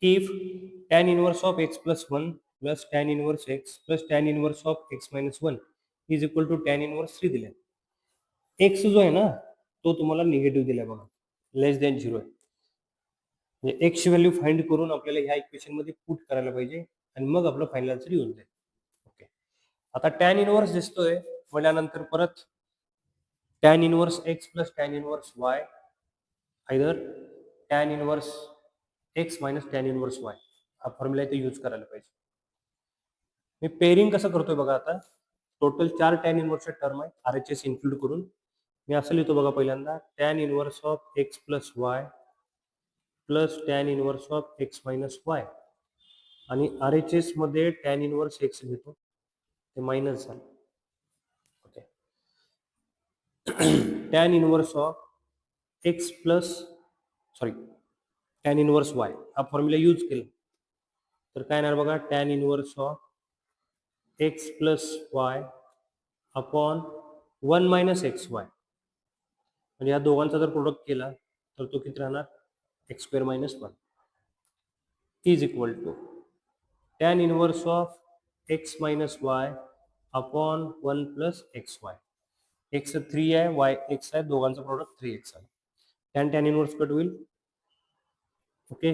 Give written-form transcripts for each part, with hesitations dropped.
if tan inverse of x plus 1 plus tan inverse x plus tan inverse of x minus 1 is equal to tan inverse 3 दिले. x जो आहे ना तो तुम्हाला negative दिलाय बघा, लेस दॅन 0 आहे. म्हणजे x ची व्हॅल्यू फाइंड करून आपल्याला ह्या इक्वेशन मध्ये पुट करायला पाहिजे आणि मग आपलं फायनल आन्सर येऊन जाईल. ओके, आता tan इनव्हर्स दिसतोय म्हटल्यानंतर परत tan inverse x plus tan inverse y either tan inverse x minus tan inverse y हा फॉर्म्युला इथे यूज करायला पाहिजे. मी पेअरिंग कसं करतोय बघा, आता टोटल 4 tan इनव्हर्सचे टर्म आहे RHS इन्क्लूड करून. मी असं लिहितो बघा, पहिल्यांदा tan inverse of x plus y plus tan inverse of x minus y आणि RHS मध्ये tan इनव्हर्स x घेतो, ते मायनस झालं. Okay, tan inverse of x plus tan inverse y हा फॉर्म्युला यूज केला तर काय येणार बघा, tan inverse of x plus y upon 1 minus x Y. म्हणजे या दोघांचा जर प्रोडक्ट केला तर तो किती राहणार, x square minus 1 is equal to tan inverse of x minus y upon 1 plus x y. X 3 आहे, वाय एक्स आहे, दोघांचा प्रोडक्ट 3x आहे. tan इनव्हर्स कट होईल. ओके,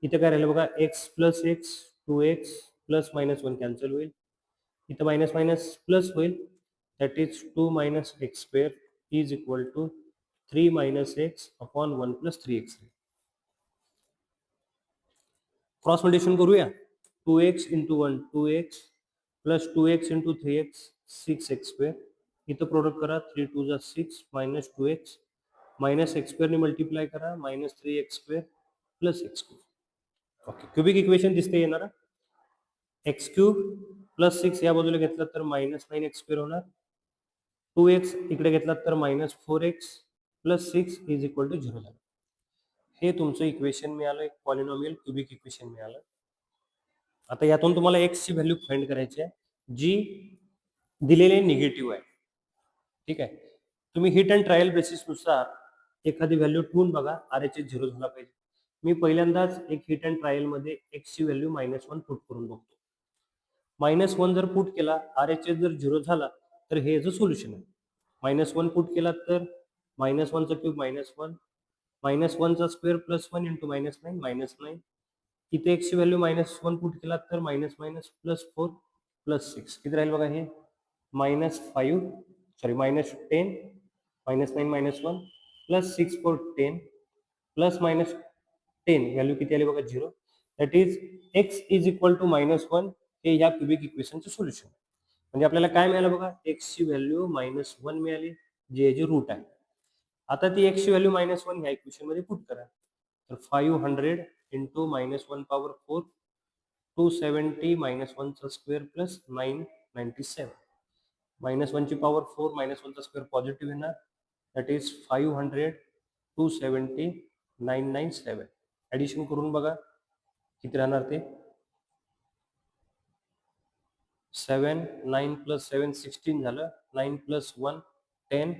इथे काय राहिलं बघा, x plus X 2x plus minus 1 cancel होईल. इथं मायनस मायनस प्लस होईल, that is 2 minus X square is equal to 3 minus X upon 1 plus 3x. Cross multiplication करूया. 2x into 1 2x plus 2x into 3x 6x square. इथं product करा, 3 2 जा 6 minus 2x minus X स्क्वेअरने multiply करा, minus 3x square plus x cube. Okay, cubic equation दिसते येणार, x cube plus 6 या बाजूला घेतला तर मायनस 9x स्क्वेअर होणार. 2x इकडे घेतला तर minus 4x plus 6 is equal to 0 झालं. हे तुमचं इक्वेशन मिळालं, एक पॉलिनॉमियल क्युबिक इक्वेशन मिळालं. आता यातून तुम्हाला x ची व्हॅल्यू फाइंड करायची आहे जी दिलेली निगेटिव्ह आहे. ठीक आहे, तुम्ही हिट अँड ट्रायल बेसिसनुसार एखादी व्हॅल्यू ठेवून बघा, RHS 0 झाला पाहिजे. मी पहिल्यांदाच एक हिट अँड ट्रायल मध्ये x ची व्हॅल्यू -1 पुट करून बघतो. -1 जर पुट केला, RHS जर 0 झाला तर हे याचं सोल्युशन आहे. -1 पुट केला तर -1 चा क्यूब -1 -1 चा स्क्वेअर प्लस 1 इंटू -9 -9. इथे x ची व्हॅल्यू -1 पुट केला तर मायनस मायनस प्लस 4 प्लस 6 किती राहील बघा, हे -10 -9 -1 प्लस 6 4 10 प्लस -10 व्हॅल्यू किती आली बघा, 0. That is x is equal to -1 हे या क्युबिक इक्वेशनचं सोल्युशन. म्हणजे आपल्याला काय मिळालं बघा, x ची व्हॅल्यू -1 मिळाली, जी याची रूट आहे. आता ती x ची व्हॅल्यू -1 ह्या इक्वेशन मध्ये पुट करा, तर 500 इंटू -1 पॉवर 4 270 -1 चा स्क्वेअर प्लस 997. -1 ची पॉवर 4 -1 चा स्क्वेअर पॉझिटिव्ह येणार, दॅट इज 500 270 997. ऍडिशन करून बघा किती राहणार, ते 7 9 प्लस 7 16 झालं, 9 प्लस 1 10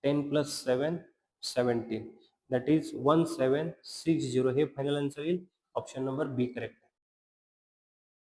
10 प्लस 7 17. That is 1760. हे फायनल आन्सर येईल. ऑप्शन नंबर बी करेक्ट.